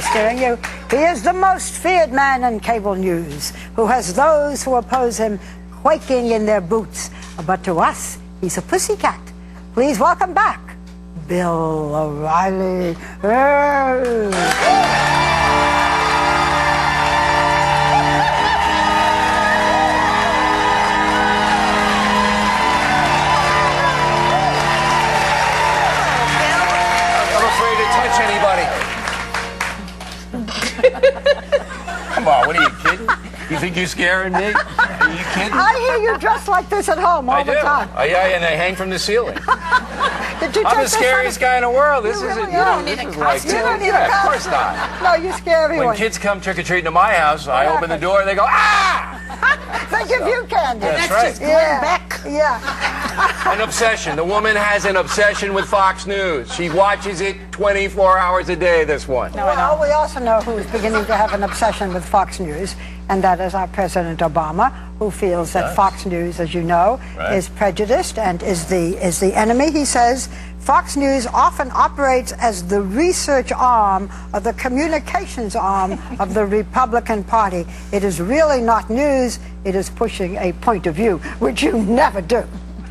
nice hearing you. He is the most feared man in cable news, who has those who oppose him quaking in their boots. But to us, he's a pussycat. Please welcome back, Bill O'Reilly. Come on, what are you kidding? You think you're scaring me? Are you kidding? I hear you dressed like this at home all the time. Yeah, and they hang from the ceiling. Did you I'm the scariest guy in the world. This isn't. You don't need a costume. You don't need a costume. Of course not. No, you scare everyone. When kids come trick-or-treating to my house, I open the door and they go, ah! They give you candy. That's right. Just Glenn Beck. Yeah. An obsession. The woman has an obsession with Fox News. She watches it 24 hours a day, this one. Well, we also know who's beginning to have an obsession with Fox News, and that is our President Obama, who feels that Fox News, as you know, is prejudiced and is the enemy. He says Fox News often operates as the research arm or the communications arm of the Republican Party. It is really not news. It is pushing a point of view, which you never do.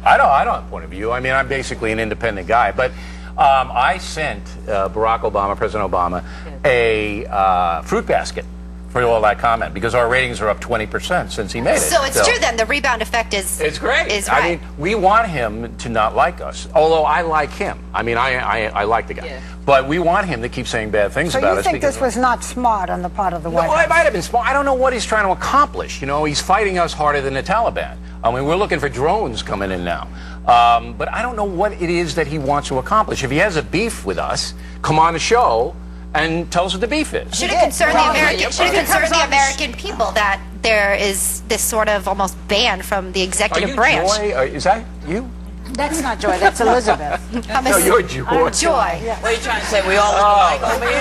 I don't have a point of view. I mean, I'm basically an independent guy. But I sent Barack Obama, President Obama, a fruit basket for all that comment, because our ratings are up 20% since he made it. So it's true then, the rebound effect is... It's great. Right. I mean, we want him to not like us, although I like him. I mean, I like the guy. Yeah. But we want him to keep saying bad things about us. So you think this was not smart on the part of the White House? Well, it might have been smart. I don't know what he's trying to accomplish. You know, he's fighting us harder than the Taliban. I mean, we're looking for drones coming in now. But I don't know what it is that he wants to accomplish. If he has a beef with us, come on the show and tell us what the beef is. Should it concern the American people that there is this sort of almost ban from the executive branch? Joy? Is that you? That's not Joy, that's Elizabeth. No, you're Joy. I'm Joy. Yeah. What are you trying to say? We all look alike over here?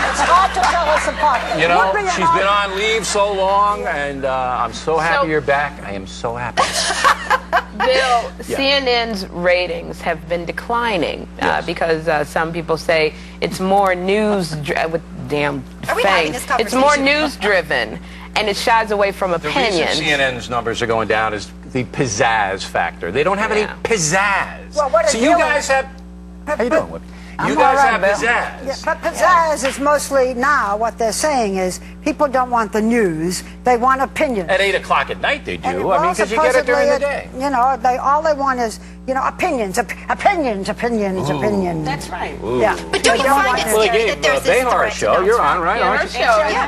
It's hard to tell us apart. You know, she's been on leave so long, and I'm so happy you're back. I am so happy. Bill, CNN's ratings have been declining because some people say it's more news with damn fangs. It's more news driven, and it shies away from opinions. The reason CNN's numbers are going down is the pizzazz factor. They don't have any pizzazz. Well, so you guys have. How you doing, Whippy? You guys have pizzazz. Yeah, but pizzazz is mostly now what they're saying is people don't want the news, they want opinions. At 8 o'clock at night they do. I mean, because you get it during the day. You know, all they want is, you know, opinions. That's right. Ooh. Yeah. But don't you find it scary that there's this Behar threat? show. You're on, right? Her show. Yeah.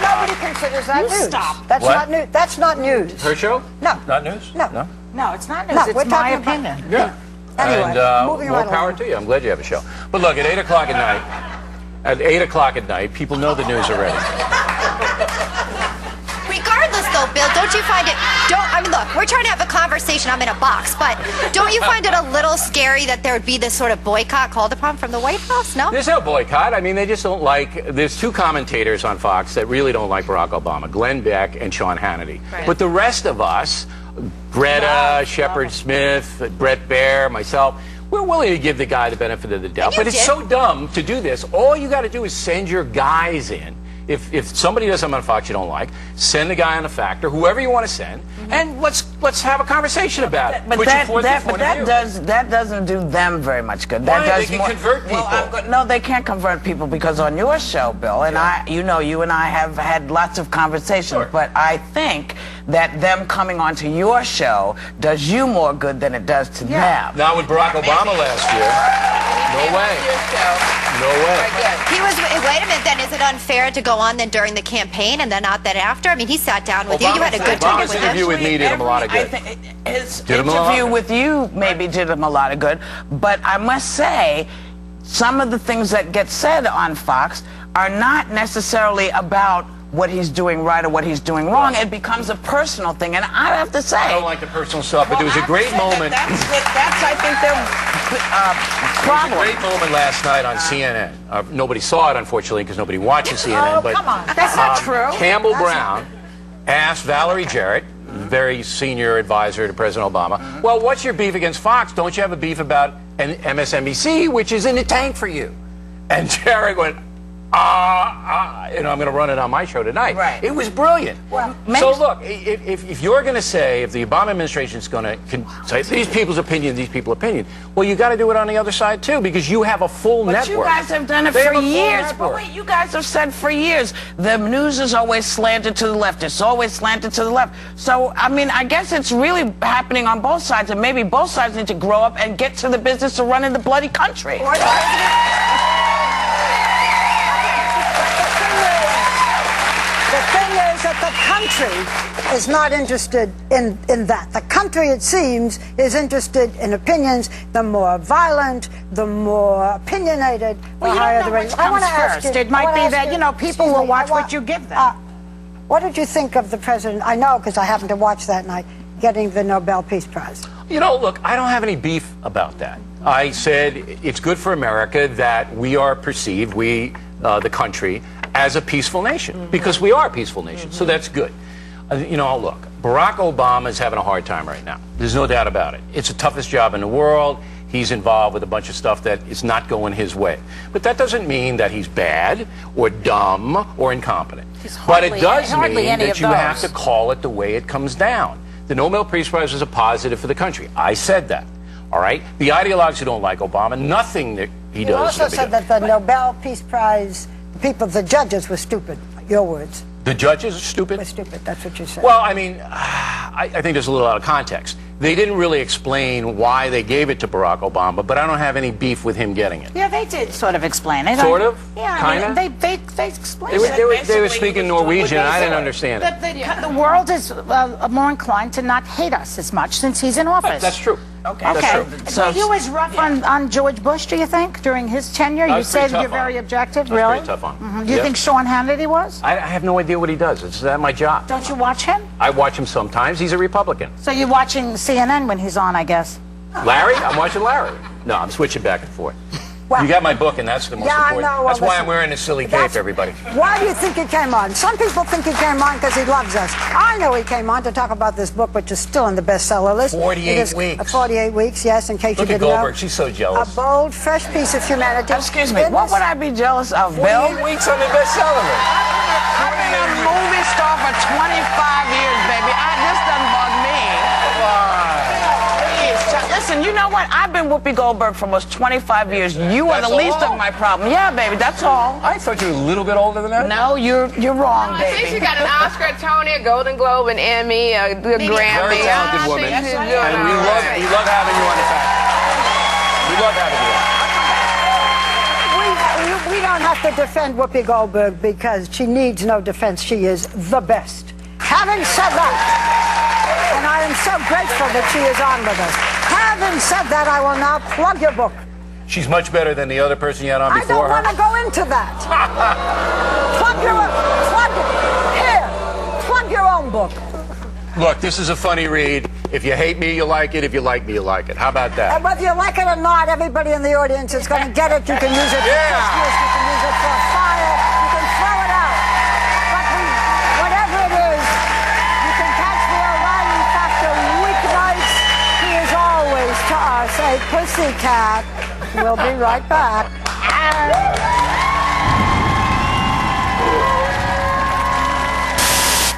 Nobody considers that news. Stop. That's not news. That's not news. Her show? No. Not news? No. No, it's not news. No, it's my opinion. Yeah. Anyway, and moving more right power along. to you. I'm glad you have a show. But look, at 8 o'clock at night, people know the news already. Regardless, though, Bill, don't you find it... I mean, look, we're trying to have a conversation. I'm in a box. But don't you find it a little scary that there would be this sort of boycott called upon from the White House? No? There's no boycott. I mean, they just don't like... There's two commentators on Fox that really don't like Barack Obama, Glenn Beck and Sean Hannity. Right. But the rest of us, Greta, Shepard Smith, Brett Baer, myself... We're willing to give the guy the benefit of the doubt, but it's so dumb to do this. All you got to do is send your guys in. If somebody does something on Fox you don't like, send the guy on the Factor, whoever you want to send, and let's have a conversation about it. But that doesn't do them very much good. That does they can convert people. No, they can't convert people because on your show, Bill, and you and I have had lots of conversations, but I think that them coming onto your show does you more good than it does to them. Not with Barack Obama last year. No way. No way. Wait a minute, then is it unfair to go on then during the campaign and then not that after? I mean, he sat down with you. You had a good time with him. Obama's interview with me did him a lot of good. His interview with you maybe did him a lot of good, but I must say, some of the things that get said on Fox are not necessarily about what he's doing right or what he's doing wrong. It becomes a personal thing, and I have to say... I don't like the personal stuff, but there was a great moment... That's I think, their problem. There was a great moment last night on CNN. Nobody saw it, unfortunately, because nobody watches CNN. Oh, come on. That's not true. Campbell Brown asked Valerie Jarrett, very senior advisor to President Obama. Well, what's your beef against Fox? Don't you have a beef about MSNBC, which is in the tank for you? And Jared went, I'm going to run it on my show tonight. Right. It was brilliant. Well, so look, if you're going to say, if the Obama administration is going to say these people's opinion, these people's opinion, well, you got to do it on the other side too, because you have a full network. But you guys have done it for years. But wait, you guys have said for years the news is always slanted to the left. It's always slanted to the left. So I mean, I guess it's really happening on both sides, and maybe both sides need to grow up and get to the business of running the bloody country. The thing is that the country is not interested in that. The country, it seems, is interested in opinions. The more violent, the more opinionated, the higher the rating. I want to ask you. It might be that, people will watch what you give them. What did you think of the president? I know, because I happened to watch that night, getting the Nobel Peace Prize. Look, I don't have any beef about that. I said it's good for America that we are perceived, the country, as a peaceful nation, because we are a peaceful nation, so that's good. Look, Barack Obama is having a hard time right now. There's no doubt about it. It's the toughest job in the world. He's involved with a bunch of stuff that is not going his way. But that doesn't mean that he's bad or dumb or incompetent. But it does mean that you have to call it the way it comes down. The Nobel Peace Prize is a positive for the country. I said that. All right? The ideologues who don't like Obama, nothing that he does. You also said that the Nobel Peace Prize the judges were stupid. Your words. The judges are stupid? Were stupid, that's what you said. Well, I mean, I think there's a little out of context. They didn't really explain why they gave it to Barack Obama, but I don't have any beef with him getting it. Yeah, they did sort of explain it. Sort of? Yeah, kind of? They explained it. They were speaking Norwegian, and I didn't understand it. The world is more inclined to not hate us as much since he's in office. That's true. Okay. That's true. So you was rough on George Bush, do you think, during his tenure? You said you're very objective, really? I was pretty tough on him. Do you think Sean Hannity was? I have no idea what he does. It's not my job. Don't you watch him? I watch him sometimes. He's a Republican. So you're watching CNN when he's on, I guess. Larry? I'm watching Larry. No, I'm switching back and forth. Well, you got my book, and that's the most important. I know. That's why I'm wearing this silly cape, everybody. Why do you think he came on? Some people think he came on because he loves us. I know he came on to talk about this book, which is still in the bestseller list. 48 weeks. 48 weeks, yes, in case you didn't know. Look at Goldberg. She's so jealous. A bold, fresh piece of humanity. Excuse me, what would I be jealous of, Bill? 48 weeks on the bestseller list. I've been a movie star for 25 years, baby. This doesn't bug me. Listen, you know what? I've been Whoopi Goldberg for almost 25 years. You are the least of my problem. Yeah, baby, that's all. I thought you were a little bit older than that. No, you're wrong, baby. I think she got an Oscar, a Tony, a Golden Globe, an Emmy, a Grammy. Very talented woman. And we love having you on the panel. We love having you on. We don't have to defend Whoopi Goldberg because she needs no defense. She is the best. Having said that, and I am so grateful that she is on with us. Having said that, I will now plug your book. She's much better than the other person you had on before her. I don't want to go into that. Plug your own book. Look, this is a funny read. If you hate me, you like it. If you like me, you like it. How about that? And whether you like it or not, everybody in the audience is going to get it. You can use it for Christmas. You can use it for fire. You can throw it out. But whatever it is, you can catch the O'Reilly Factor weeknights. He is always to us a pussycat. We'll be right back.